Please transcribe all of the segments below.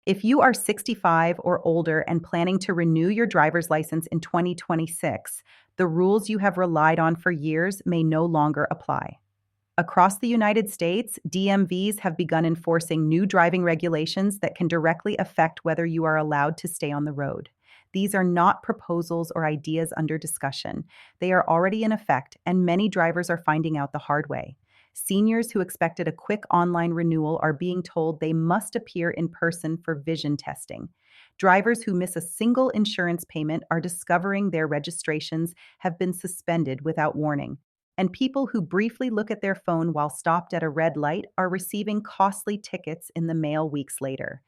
If you are 65 or older and planning to renew your driver's license in 2026, the rules you have relied on for years may no longer apply. Across the United States, DMVs have begun enforcing new driving regulations that can directly affect whether you are allowed to stay on the road. These are not proposals or ideas under discussion. They are already in effect, and many drivers are finding out the hard way. Seniors who expected a quick online renewal are being told they must appear in person for vision testing. Drivers who miss a single insurance payment are discovering their registrations have been suspended without warning. And people who briefly look at their phone while stopped at a red light are receiving costly tickets in the mail weeks later.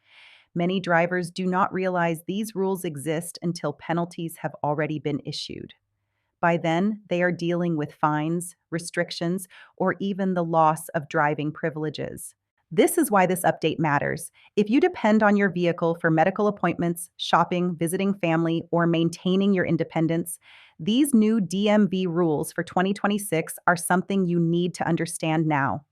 Many drivers do not realize these rules exist until penalties have already been issued. By then, they are dealing with fines, restrictions, or even the loss of driving privileges. This is why this update matters. If you depend on your vehicle for medical appointments, shopping, visiting family, or maintaining your independence, these new DMV rules for 2026 are something you need to understand now.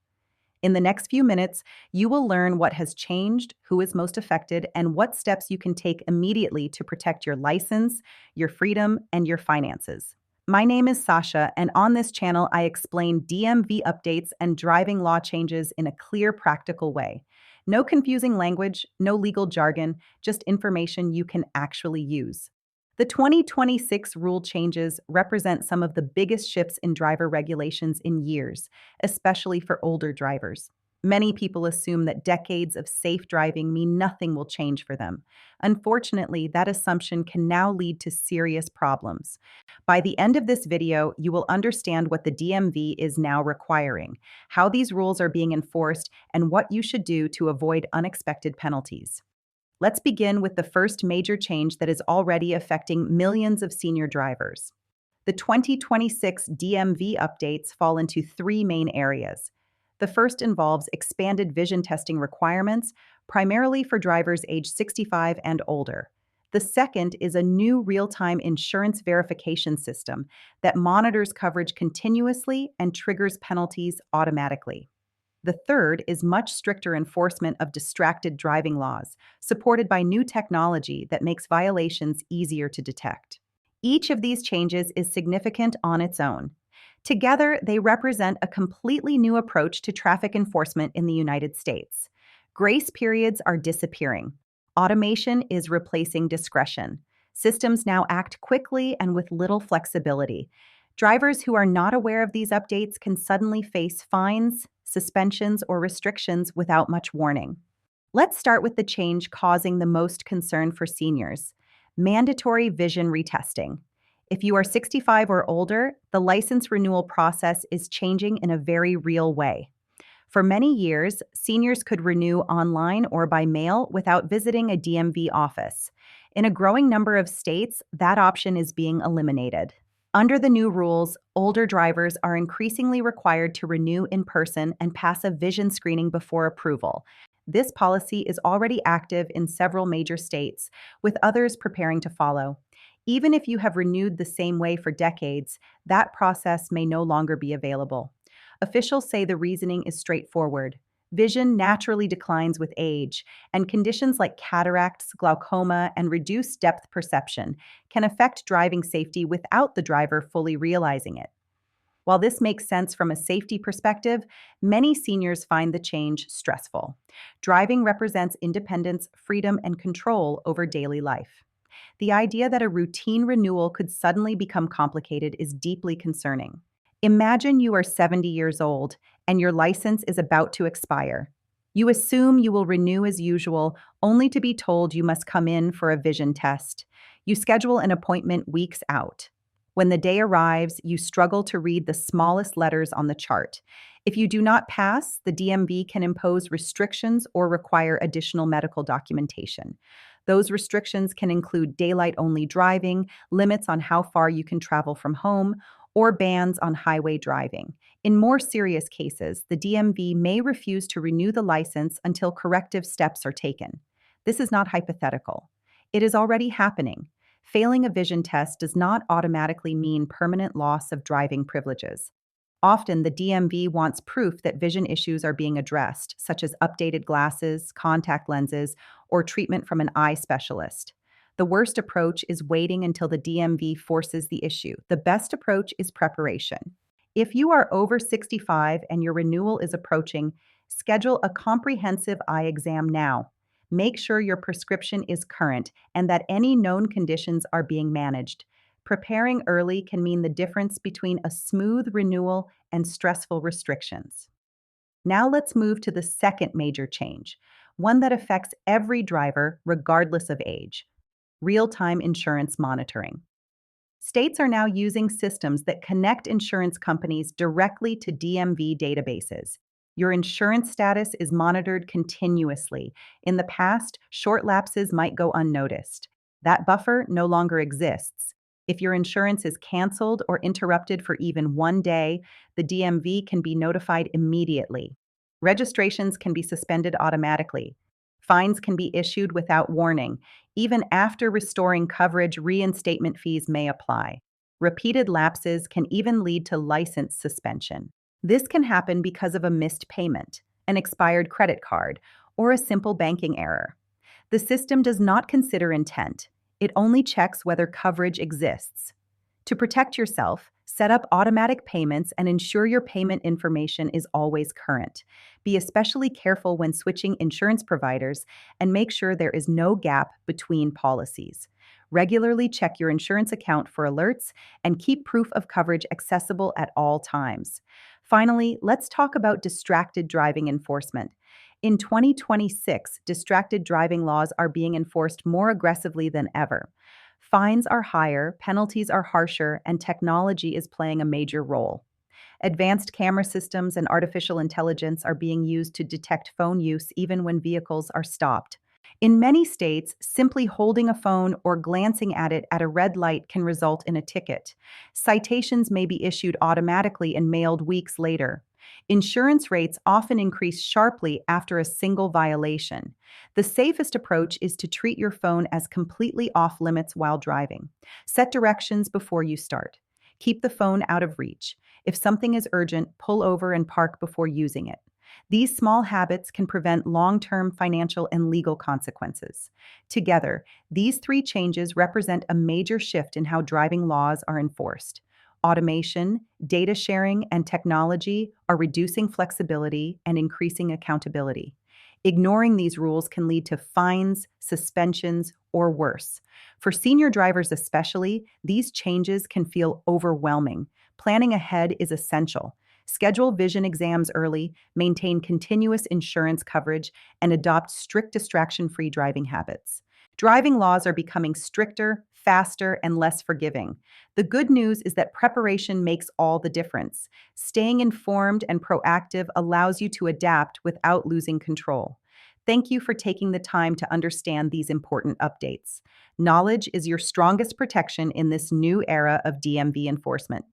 In the next few minutes, you will learn what has changed, who is most affected, and what steps you can take immediately to protect your license, your freedom, and your finances. My name is Sasha, and on this channel, I explain DMV updates and driving law changes in a clear, practical way. No confusing language, no legal jargon, just information you can actually use. The 2026 rule changes represent some of the biggest shifts in driver regulations in years, especially for older drivers. Many people assume that decades of safe driving mean nothing will change for them. Unfortunately, that assumption can now lead to serious problems. By the end of this video, you will understand what the DMV is now requiring, how these rules are being enforced, and what you should do to avoid unexpected penalties. Let's begin with the first major change that is already affecting millions of senior drivers. The 2026 DMV updates fall into three main areas. The first involves expanded vision testing requirements, primarily for drivers age 65 and older. The second is a new real-time insurance verification system that monitors coverage continuously and triggers penalties automatically. The third is much stricter enforcement of distracted driving laws, supported by new technology that makes violations easier to detect. Each of these changes is significant on its own. Together, they represent a completely new approach to traffic enforcement in the United States. Grace periods are disappearing. Automation is replacing discretion. Systems now act quickly and with little flexibility. Drivers who are not aware of these updates can suddenly face fines, suspensions, or restrictions without much warning. Let's start with the change causing the most concern for seniors: mandatory vision retesting. If you are 65 or older, the license renewal process is changing in a very real way. For many years, seniors could renew online or by mail without visiting a DMV office. In a growing number of states, that option is being eliminated. Under the new rules, older drivers are increasingly required to renew in person and pass a vision screening before approval. This policy is already active in several major states, with others preparing to follow. Even if you have renewed the same way for decades, that process may no longer be available. Officials say the reasoning is straightforward. Vision naturally declines with age, and conditions like cataracts, glaucoma, and reduced depth perception can affect driving safety without the driver fully realizing it. While this makes sense from a safety perspective, many seniors find the change stressful. Driving represents independence, freedom, and control over daily life. The idea that a routine renewal could suddenly become complicated is deeply concerning. Imagine you are 70 years old and your license is about to expire. You assume you will renew as usual, only to be told you must come in for a vision test. You schedule an appointment weeks out. When the day arrives, you struggle to read the smallest letters on the chart. If you do not pass, the DMV can impose restrictions or require additional medical documentation. Those restrictions can include daylight-only driving, limits on how far you can travel from home, or bans on highway driving. In more serious cases, the DMV may refuse to renew the license until corrective steps are taken. This is not hypothetical. It is already happening. Failing a vision test does not automatically mean permanent loss of driving privileges. Often, the DMV wants proof that vision issues are being addressed, such as updated glasses, contact lenses, or treatment from an eye specialist. The worst approach is waiting until the DMV forces the issue. The best approach is preparation. If you are over 65 and your renewal is approaching, schedule a comprehensive eye exam now. Make sure your prescription is current and that any known conditions are being managed. Preparing early can mean the difference between a smooth renewal and stressful restrictions. Now let's move to the second major change, one that affects every driver regardless of age: real-time insurance monitoring. States are now using systems that connect insurance companies directly to DMV databases. Your insurance status is monitored continuously. In the past, short lapses might go unnoticed. That buffer no longer exists. If your insurance is canceled or interrupted for even one day, the DMV can be notified immediately. Registrations can be suspended automatically. Fines can be issued without warning. Even after restoring coverage, reinstatement fees may apply. Repeated lapses can even lead to license suspension. This can happen because of a missed payment, an expired credit card, or a simple banking error. The system does not consider intent. It only checks whether coverage exists. To protect yourself, set up automatic payments and ensure your payment information is always current. Be especially careful when switching insurance providers and make sure there is no gap between policies. Regularly check your insurance account for alerts and keep proof of coverage accessible at all times. Finally, let's talk about distracted driving enforcement. In 2026, distracted driving laws are being enforced more aggressively than ever. Fines are higher, penalties are harsher, and technology is playing a major role. Advanced camera systems and artificial intelligence are being used to detect phone use even when vehicles are stopped. In many states, simply holding a phone or glancing at it at a red light can result in a ticket. Citations may be issued automatically and mailed weeks later. Insurance rates often increase sharply after a single violation. The safest approach is to treat your phone as completely off limits while driving. Set directions before you start. Keep the phone out of reach. If something is urgent, pull over and park before using it. These small habits can prevent long-term financial and legal consequences. Together, these three changes represent a major shift in how driving laws are enforced. Automation, data sharing, and technology are reducing flexibility and increasing accountability. Ignoring these rules can lead to fines, suspensions, or worse. For senior drivers especially, these changes can feel overwhelming. Planning ahead is essential. Schedule vision exams early, maintain continuous insurance coverage, and adopt strict distraction-free driving habits. Driving laws are becoming stricter, faster, and less forgiving. The good news is that preparation makes all the difference. Staying informed and proactive allows you to adapt without losing control. Thank you for taking the time to understand these important updates. Knowledge is your strongest protection in this new era of DMV enforcement.